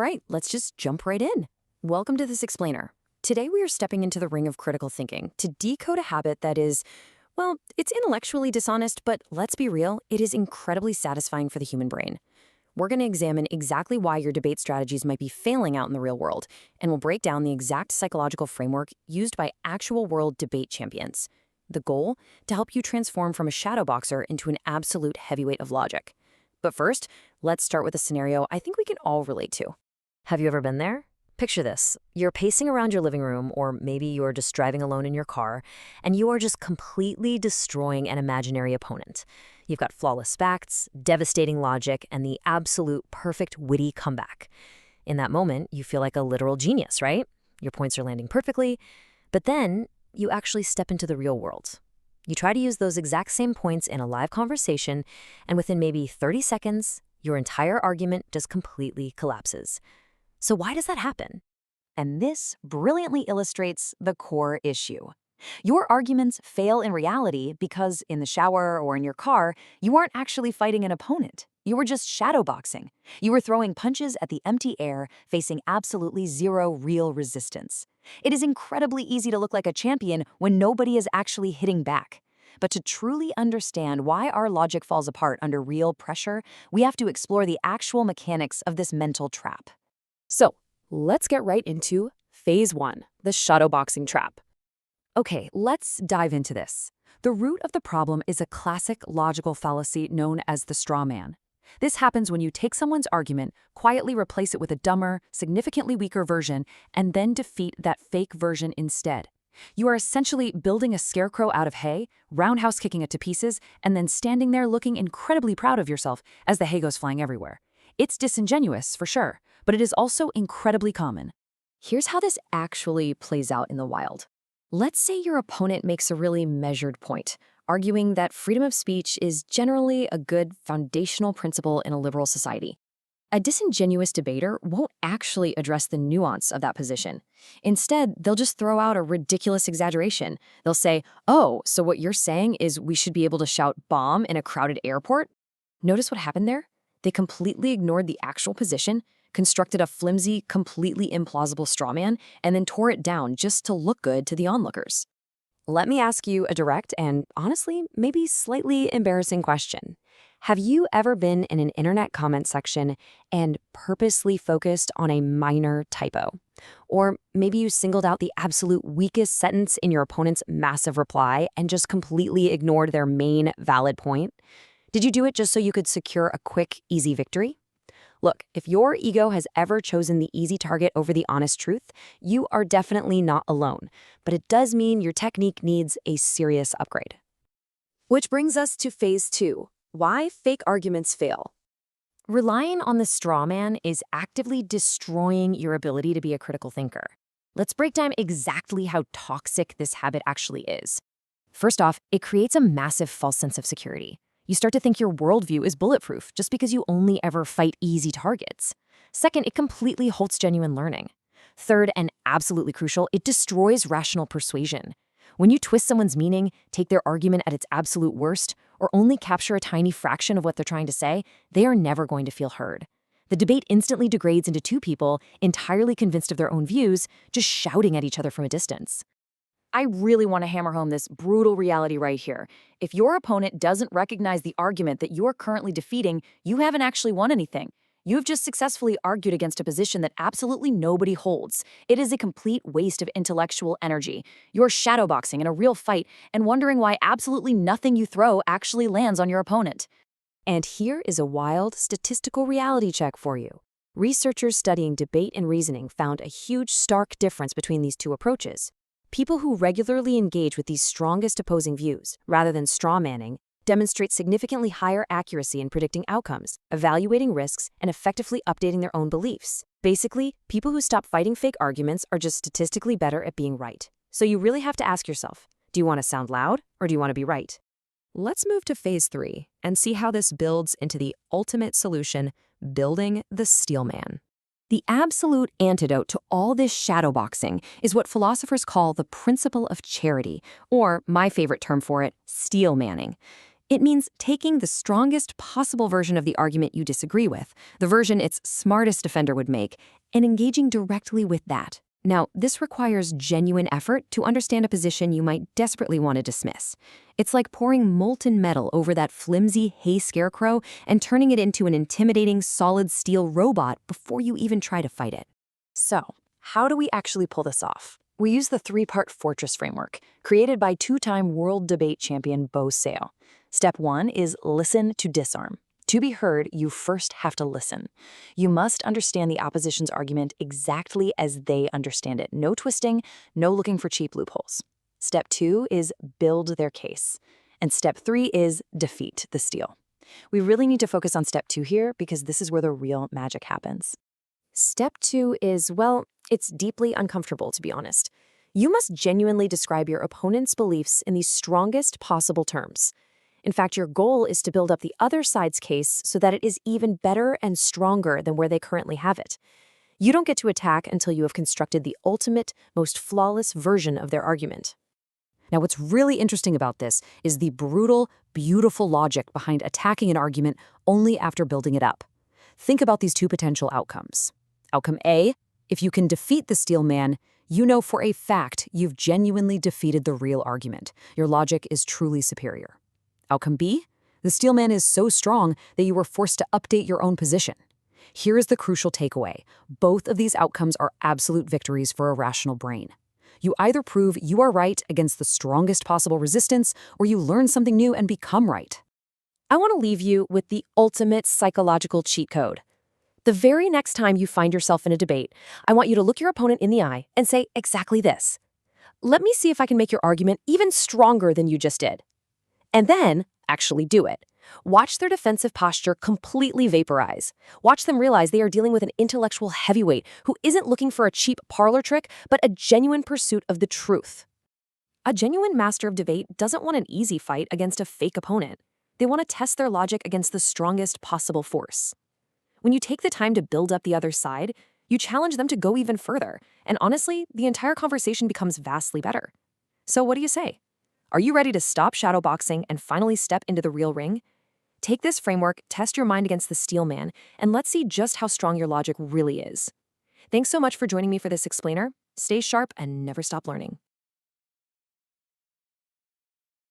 right, let's just jump right in. Welcome to This Explainer. Today we are stepping into the ring of critical thinking to decode a habit that is, well, it's intellectually dishonest, but let's be real, it is incredibly satisfying for the human brain. We're going to examine exactly why your debate strategies might be failing out in the real world, and we'll break down the exact psychological framework used by actual world debate champions. The goal? To help you transform from a shadow boxer into an absolute heavyweight of logic. But first, let's start with a scenario I think we can all relate to. Have you ever been there? Picture this. You're pacing around your living room, or maybe you're just driving alone in your car, and you are just completely destroying an imaginary opponent. You've got flawless facts, devastating logic, and the absolute perfect witty comeback. In that moment, you feel like a literal genius, right? Your points are landing perfectly, but then you actually step into the real world. You try to use those exact same points in a live conversation, and within maybe 30 seconds, your entire argument just completely collapses. So why does that happen? And this brilliantly illustrates the core issue. Your arguments fail in reality because in the shower or in your car, you aren't actually fighting an opponent. You were just shadowboxing. You were throwing punches at the empty air, facing absolutely zero real resistance. It is incredibly easy to look like a champion when nobody is actually hitting back. But to truly understand why our logic falls apart under real pressure, we have to explore the actual mechanics of this mental trap. So let's get right into Phase 1, the shadowboxing trap. Okay, let's dive into this. The root of the problem is a classic logical fallacy known as the straw man. This happens when you take someone's argument, quietly replace it with a dumber, significantly weaker version, and then defeat that fake version instead. You are essentially building a scarecrow out of hay, roundhouse kicking it to pieces, and then standing there looking incredibly proud of yourself as the hay goes flying everywhere. It's disingenuous, for sure, but it is also incredibly common. Here's how this actually plays out in the wild. Let's say your opponent makes a really measured point, arguing that freedom of speech is generally a good foundational principle in a liberal society. A disingenuous debater won't actually address the nuance of that position. Instead, they'll just throw out a ridiculous exaggeration. They'll say, "Oh, so what you're saying is we should be able to shout bomb in a crowded airport?" Notice what happened there? They completely ignored the actual position, constructed a flimsy, completely implausible straw man, and then tore it down just to look good to the onlookers. Let me ask you a direct and, honestly, maybe slightly embarrassing question. Have you ever been in an internet comment section and purposely focused on a minor typo? Or maybe you singled out the absolute weakest sentence in your opponent's massive reply and just completely ignored their main valid point? Did you do it just so you could secure a quick, easy victory? Look, if your ego has ever chosen the easy target over the honest truth, you are definitely not alone. But it does mean your technique needs a serious upgrade. Which brings us to Phase 2, why fake arguments fail. Relying on the straw man is actively destroying your ability to be a critical thinker. Let's break down exactly how toxic this habit actually is. First off, it creates a massive false sense of security. You start to think your worldview is bulletproof just because you only ever fight easy targets. Second, it completely halts genuine learning. Third, and absolutely crucial, it destroys rational persuasion. When you twist someone's meaning, take their argument at its absolute worst, or only capture a tiny fraction of what they're trying to say, they are never going to feel heard. The debate instantly degrades into two people, entirely convinced of their own views, just shouting at each other from a distance. I really want to hammer home this brutal reality right here. If your opponent doesn't recognize the argument that you're currently defeating, you haven't actually won anything. You've just successfully argued against a position that absolutely nobody holds. It is a complete waste of intellectual energy. You're shadowboxing in a real fight and wondering why absolutely nothing you throw actually lands on your opponent. And here is a wild statistical reality check for you. Researchers studying debate and reasoning found a huge stark difference between these two approaches. People who regularly engage with these strongest opposing views, rather than straw manning, demonstrate significantly higher accuracy in predicting outcomes, evaluating risks, and effectively updating their own beliefs. Basically, people who stop fighting fake arguments are just statistically better at being right. So you really have to ask yourself, do you want to sound loud or do you want to be right? Let's move to Phase 3 and see how this builds into the ultimate solution, building the steel man. The absolute antidote to all this shadowboxing is what philosophers call the principle of charity, or my favorite term for it, steel manning. It means taking the strongest possible version of the argument you disagree with, the version its smartest defender would make, and engaging directly with that. Now, this requires genuine effort to understand a position you might desperately want to dismiss. It's like pouring molten metal over that flimsy hay scarecrow and turning it into an intimidating solid steel robot before you even try to fight it. So, how do we actually pull this off? We use the three-part fortress framework, created by two-time world debate champion Bo Sale. Step 1 is listen to disarm. To be heard, you first have to listen. You must understand the opposition's argument exactly as they understand it. No twisting, no looking for cheap loopholes. Step 2 is build their case. And step 3 is defeat the steal. We really need to focus on step 2 here because this is where the real magic happens. Step 2 is, well, it's deeply uncomfortable, to be honest. You must genuinely describe your opponent's beliefs in the strongest possible terms. In fact, your goal is to build up the other side's case so that it is even better and stronger than where they currently have it. You don't get to attack until you have constructed the ultimate, most flawless version of their argument. Now, what's really interesting about this is the brutal, beautiful logic behind attacking an argument only after building it up. Think about these two potential outcomes. Outcome A, if you can defeat the steel man, you know for a fact you've genuinely defeated the real argument. Your logic is truly superior. Outcome B, the steel man is so strong that you were forced to update your own position. Here is the crucial takeaway. Both of these outcomes are absolute victories for a rational brain. You either prove you are right against the strongest possible resistance, or you learn something new and become right. I want to leave you with the ultimate psychological cheat code. The very next time you find yourself in a debate, I want you to look your opponent in the eye and say exactly this. Let me see if I can make your argument even stronger than you just did. And then actually do it. Watch their defensive posture completely vaporize. Watch them realize they are dealing with an intellectual heavyweight who isn't looking for a cheap parlor trick, but a genuine pursuit of the truth. A genuine master of debate doesn't want an easy fight against a fake opponent. They want to test their logic against the strongest possible force. When you take the time to build up the other side, you challenge them to go even further, and honestly, the entire conversation becomes vastly better. So what do you say? Are you ready to stop shadowboxing and finally step into the real ring? Take this framework, test your mind against the steel man, and let's see just how strong your logic really is. Thanks so much for joining me for this explainer. Stay sharp and never stop learning.